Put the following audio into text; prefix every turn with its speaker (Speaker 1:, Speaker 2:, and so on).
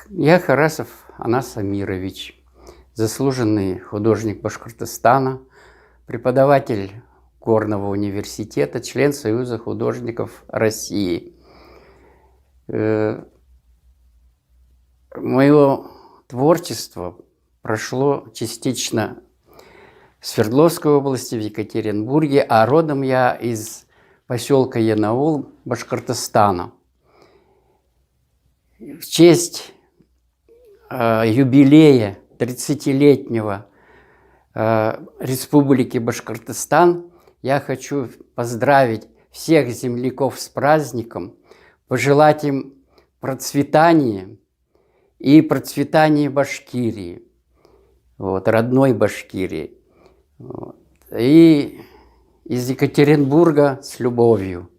Speaker 1: Я Харасов Анас Амирович, заслуженный художник Башкортостана, преподаватель Горного университета, член Союза художников России. Мое творчество прошло частично в Свердловской области, в Екатеринбурге, а родом я из поселка Янаул, Башкортостана. В честь юбилея 30-летнего Республики Башкортостан я хочу поздравить всех земляков с праздником, пожелать им процветания и процветания Башкирии, родной Башкирии. И из Екатеринбурга с любовью.